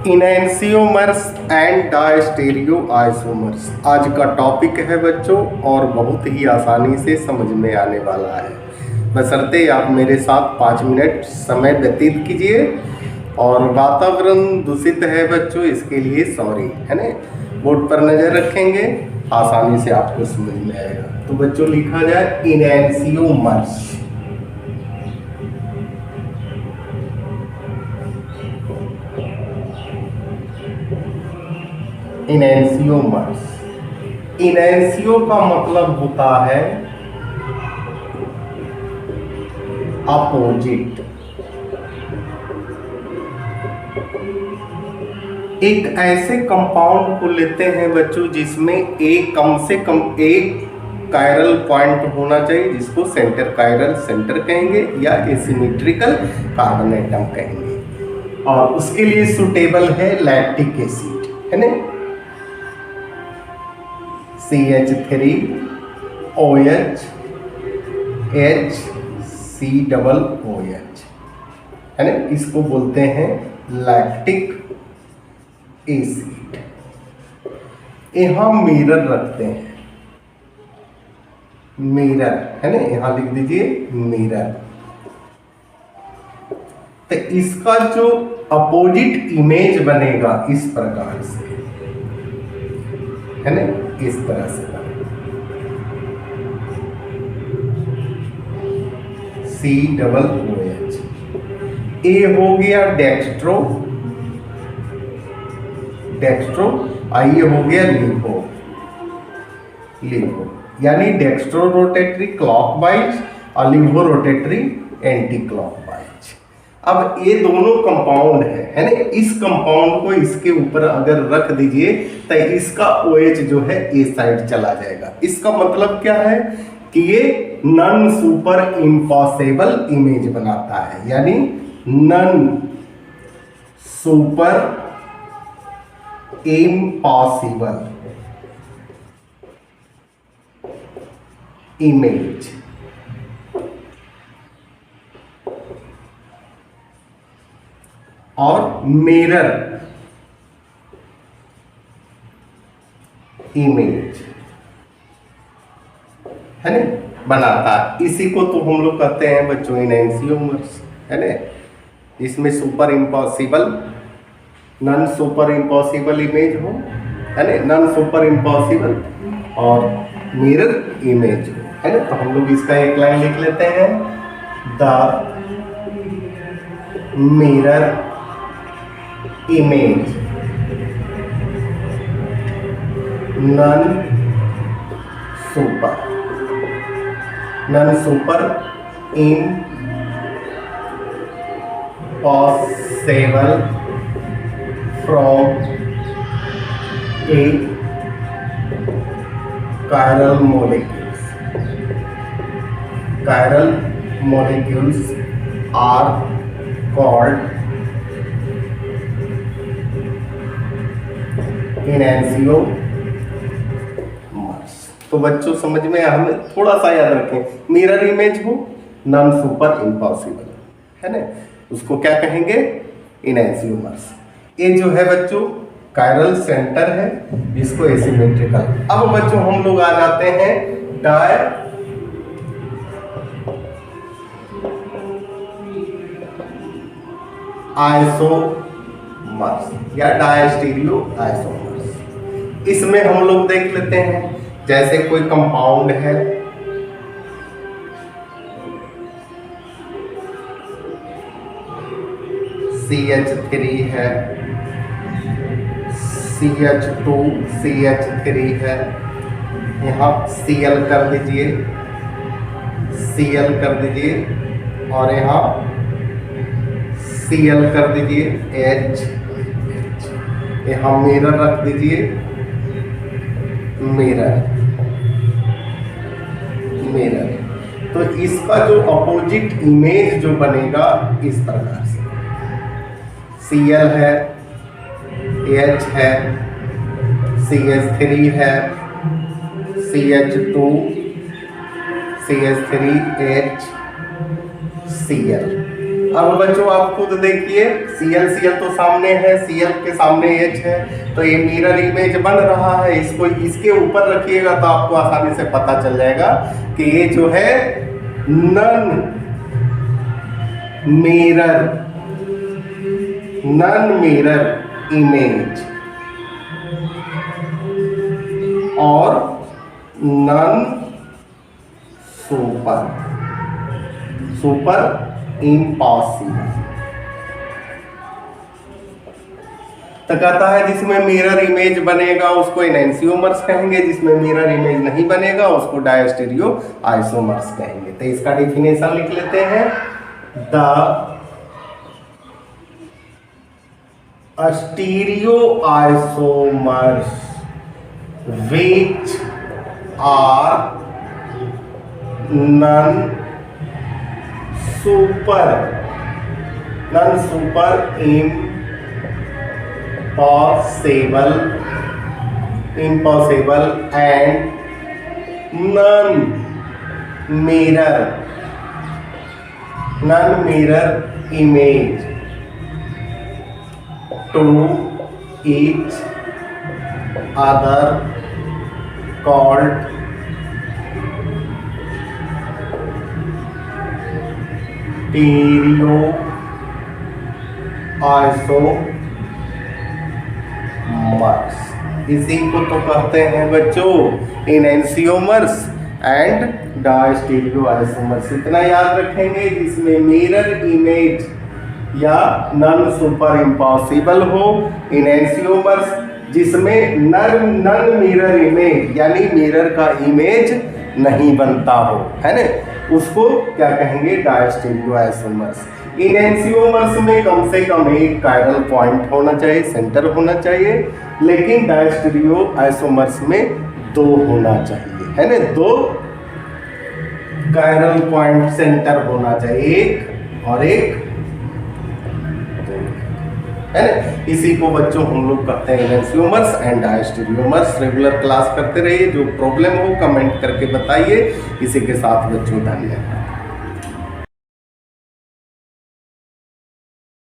इनैंसियोमर्स and डायस्टेरियो isomers आज का topic है बच्चों, और बहुत ही आसानी से समझ में आने वाला है। बशर्ते आप मेरे साथ 5 मिनट समय व्यतीत कीजिए। और वातावरण दूषित है बच्चों, इसके लिए सॉरी, है ना। बोर्ड पर नज़र रखेंगे, आसानी से आपको समझ में आएगा। तो बच्चों लिखा जाए इनैंसियोमर्स। इनैंसियोमर्स। इनैंसियो का मतलब होता है अपोजिट। एक ऐसे कंपाउंड को लेते हैं बच्चों जिसमें एक कम से कम एक कायरल पॉइंट होना चाहिए, जिसको सेंटर कायरल सेंटर कहेंगे या एसिमेट्रिकल कार्बन एटम कहेंगे। और उसके लिए सुटेबल है लैक्टिक एसिड, है ना। CH3OH HCOOH, है ना। इसको बोलते हैं लैक्टिक एसिड। यहाँ मिरर रखते हैं, मिरर, है ना। यहाँ लिख दीजिए मिरर। तो इसका जो अपोजिट इमेज बनेगा इस प्रकार से, है ना, इस तरह से COOH। ए हो गया डेक्स्ट्रो, डेक्स्ट्रो। आई हो गया लिपो, लिपो, यानी डेक्स्ट्रो रोटेटरी क्लॉकवाइज और लिपो रोटेटरी एंटी क्लॉकवाइज। अब ये दोनों कंपाउंड है ना। इस कंपाउंड को इसके ऊपर अगर रख दीजिए तो इसका OH जो है ए साइड चला जाएगा। इसका मतलब क्या है कि ये नॉन सुपर इम्पॉसिबल इमेज बनाता है, यानी नॉन सुपर इम्पॉसिबल इमेज। और मिरर इमेज, है ना, बनाता है। इसी को तो हम लोग कहते हैं बच्चों इनैंसियोमर्स, है ना। इसमें super impossible, non super impossible image हो, है ना, नॉन सुपर इम्पॉसिबल और मिरर इमेज हो, है ना। तो हम लोग इसका एक लाइन लिख लेते हैं, the mirror image non super impossible from A chiral molecules are called इनैंसियोमर्स। तो बच्चों समझ में, हमें थोड़ा सा याद रखें, मिरर इमेज हो, नॉन सुपर इम्पॉसिबल, है ना, उसको क्या कहेंगे, इनैंसियोमर्स। ये जो है बच्चों कायरल सेंटर है, इसको एसिमेट्रिकल। अब बच्चों हम लोग आ जाते हैं आइसोमर्स या डायस्टीरियो आइसोमर्स। इसमें हम लोग देख लेते हैं, जैसे कोई कंपाउंड है, CH3 है, CH2 CH3 है, यहाँ Cl कर दीजिए, Cl कर दीजिए, और यहाँ Cl कर दीजिए, H, यहाँ मिरर रख दीजिए, मिरर, मिरर। तो इसका जो अपोजिट इमेज जो बनेगा इस प्रकार से, Cl है, H है, CH3 है, CH2 CH3H Cl, अब बच्चों आप खुद देखिए, Cl तो सामने है, Cl के सामने H है, तो ये मिरर इमेज बन रहा है। इसको इसके ऊपर रखिएगा तो आपको आसानी से पता चल जाएगा कि ये जो है नन मिरर इमेज और नन सुपर इम्पॉसिबल। तो कहता है जिसमें मिरर इमेज बनेगा उसको एनेंसियोमर्स कहेंगे, जिसमें मिरर इमेज नहीं बनेगा उसको डायस्टीरियो आइसोमर्स कहेंगे। तो इसका डेफिनेशन लिख लेते हैं। The stereo isomers which are non super impossible and non mirror image to each other called stereo isomers. इसी को तो कहते हैं बच्चों एनेंसियोमर्स एंड डायस्टीरियो आइसोमर्स। इतना याद रखेंगे, जिसमें मिरर इमेज या नन सुपर इम्पॉसिबल हो, एनेंसियोमर्स जिसमें नन मिरर इमेज यानी मिरर का इमेज नहीं बनता हो, है ना, उसको क्या कहेंगे, डायस्टीरियो आइसोमर्स। एनेंसियोमर्स में कम से कम एक कायरल पॉइंट होना चाहिए, सेंटर होना चाहिए, लेकिन डायस्टीरियो आइसोमर्स में 2 होना चाहिए, है ना, 2 कायरल पॉइंट सेंटर होना चाहिए, एक और एक, है ना। इसी को बच्चों हम लोग कहते हैं एनेंसियोमर्स एंड डायस्टीरियोमर्स। रेगुलर क्लास करते रहिए, जो प्रॉब्लम हो कमेंट करके बताइए। इसी के साथ बच्चों धन्यवाद।